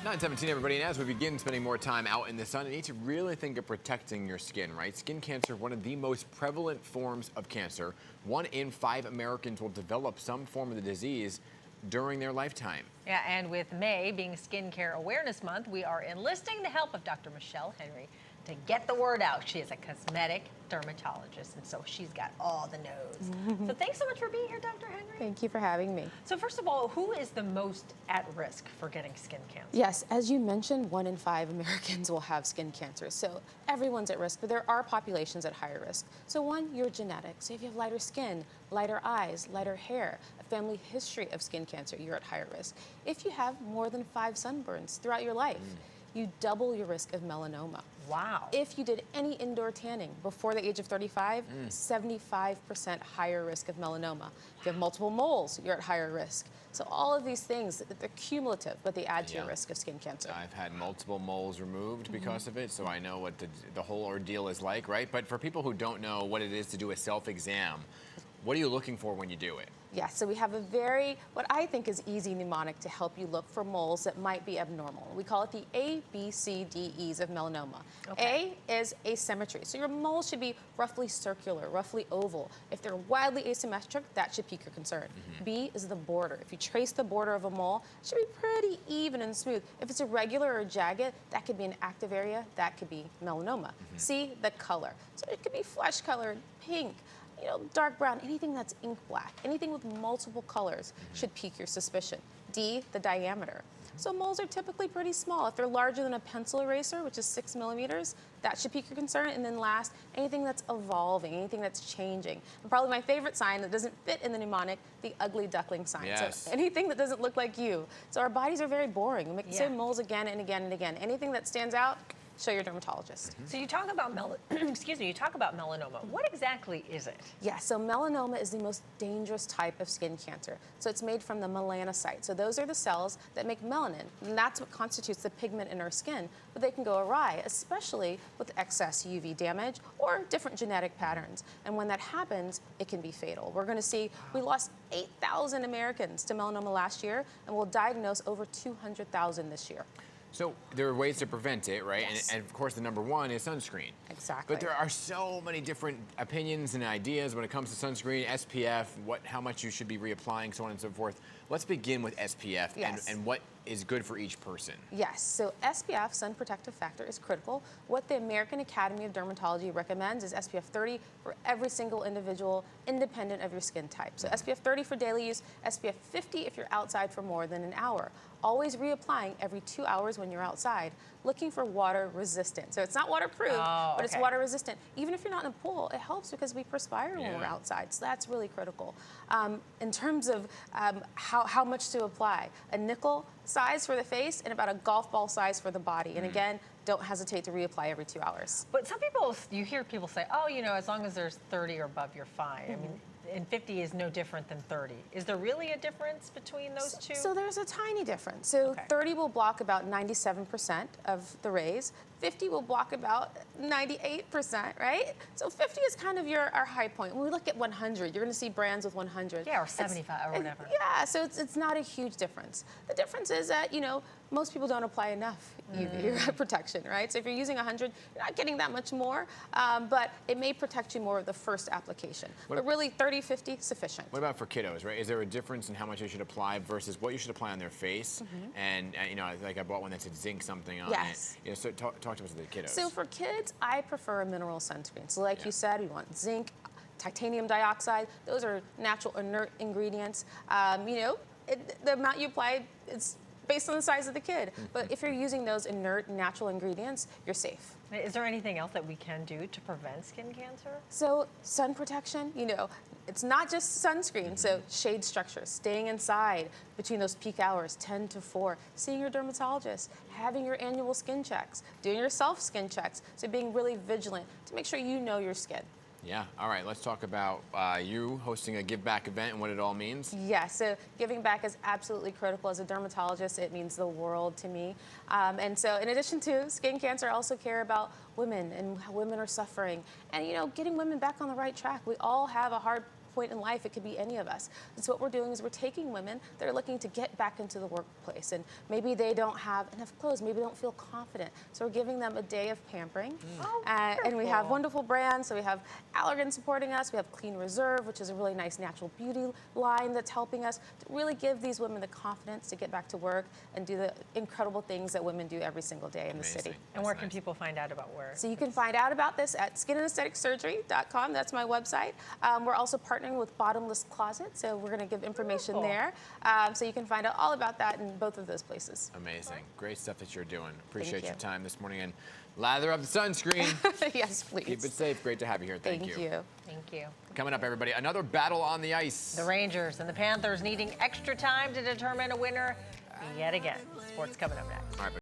9:17, everybody, and as we begin spending more time out in the sun, you need to really think of protecting your skin, right? Skin cancer, one of the most prevalent forms of cancer. 1 in 5 Americans will develop some form of the disease during their lifetime. Yeah, and with May being Skincare Awareness Month, we are enlisting the help of Dr. Michelle Henry to get the word out. She is a cosmetic dermatologist, and so she's got all the knows. So thanks so much for being here, Dr. Henry. Thank you for having me. So first of all, who is the most at risk for getting skin cancer? Yes, as you mentioned, 1 in 5 Americans will have skin cancer. So everyone's at risk, but there are populations at higher risk. So one, your genetics. So if you have lighter skin, lighter eyes, lighter hair, a family history of skin cancer, you're at higher risk. If you have more than 5 sunburns throughout your life, you double your risk of melanoma. Wow. If you did any indoor tanning before the age of 35, 75% higher risk of melanoma. If you have multiple moles, you're at higher risk. So all of these things, they're cumulative, but they add to your risk of skin cancer. I've had multiple moles removed because of it, so I know what the whole ordeal is like, right? But for people who don't know what it is to do a self-exam, what are you looking for when you do it? Yeah, so we have a what I think is easy mnemonic to help you look for moles that might be abnormal. We call it the A, B, C, D, E's of melanoma. Okay. A is asymmetry. So your moles should be roughly circular, roughly oval. If they're wildly asymmetric, that should pique your concern. B is the border. If you trace the border of a mole, it should be pretty even and smooth. If it's irregular or jagged, that could be an active area. That could be melanoma. C, the color. So it could be flesh colored, pink, dark brown, anything that's ink black, anything with multiple colors should pique your suspicion. D, the diameter. So moles are typically pretty small. If they're larger than a pencil eraser, which is 6 millimeters, that should pique your concern. And then last, anything that's evolving, anything that's changing. And probably my favorite sign that doesn't fit in the mnemonic, the ugly duckling sign. Yes. So anything that doesn't look like you. So our bodies are very boring. We make the same moles again and again and again. Anything that stands out, show your dermatologist. So you talk about you talk about melanoma. What exactly is it? Yeah, so melanoma is the most dangerous type of skin cancer. So it's made from the melanocytes. So those are the cells that make melanin, and that's what constitutes the pigment in our skin. But they can go awry, especially with excess UV damage or different genetic patterns. And when that happens, it can be fatal. We're going to see we lost 8,000 Americans to melanoma last year, and we'll diagnose over 200,000 this year. So there are ways to prevent it, right? Yes. And of course, the number one is sunscreen. Exactly. But there are so many different opinions and ideas when it comes to sunscreen, SPF, how much you should be reapplying, so on and so forth. Let's begin with SPF and what is good for each person. Yes, so SPF, sun protective factor, is critical. What the American Academy of Dermatology recommends is SPF 30 for every single individual, independent of your skin type. So SPF 30 for daily use, SPF 50 if you're outside for more than an hour. Always reapplying every 2 hours when you're outside, looking for water resistant. So it's not waterproof, but it's water resistant. Even if you're not in a pool, it helps because we perspire when we're outside. So that's really critical. In terms of how much to apply, a nickel size for the face and about a golf ball size for the body. And again, don't hesitate to reapply every 2 hours. But some people, you hear people say, oh, as long as there's 30 or above, you're fine. I mean, and 50 is no different than 30. Is there really a difference between those two? So there's a tiny difference. So 30 will block about 97% of the rays. 50 will block about 98%, right? So 50 is kind of our high point. When we look at 100, you're going to see brands with 100. Yeah, or 75 or whatever. Yeah, so it's not a huge difference. The difference is that, most people don't apply enough UV protection, right? So if you're using 100, you're not getting that much more, but it may protect you more of the first application. But really, 30, 50, sufficient. What about for kiddos, right? Is there a difference in how much you should apply versus what you should apply on their face? And, like I bought one that said zinc something on it. So talk to us about the kiddos. So for kids, I prefer a mineral sunscreen. So like you said, we want zinc, titanium dioxide. Those are natural inert ingredients. The amount you apply, it's based on the size of the kid. But if you're using those inert natural ingredients, you're safe. Is there anything else that we can do to prevent skin cancer? So sun protection, it's not just sunscreen. So shade structures, staying inside between those peak hours, 10 to 4, seeing your dermatologist, having your annual skin checks, doing your self-skin checks. So being really vigilant to make sure you know your skin. Yeah, all right, let's talk about you hosting a Give Back event and what it all means. Yeah, so giving back is absolutely critical. As a dermatologist, it means the world to me. And so in addition to skin cancer, I also care about women and how women are suffering and, getting women back on the right track. We all have a hard point in life. It could be any of us. And so what we're doing is we're taking women that are looking to get back into the workplace, and maybe they don't have enough clothes, maybe they don't feel confident. So we're giving them a day of pampering. Oh, And we have wonderful. wonderful brands. So we have Allergan supporting us. We have Clean Reserve, which is a really nice natural beauty line that's helping us to really give these women the confidence to get back to work and do the incredible things that women do every single day in the city. And where can people find out about where? So you can find out about this at skinanestheticsurgery.com. That's my website. We're also partnering with Bottomless Closet, so we're going to give information there. So you can find out all about that in both of those places. Amazing. Great stuff that you're doing. Appreciate you. your time this morning, and lather up the sunscreen. Yes, please. Keep it safe. Great to have you here. Thank you. Thank you. Coming up, everybody, another battle on the ice. The Rangers and the Panthers needing extra time to determine a winner yet again. Sports coming up next. All right.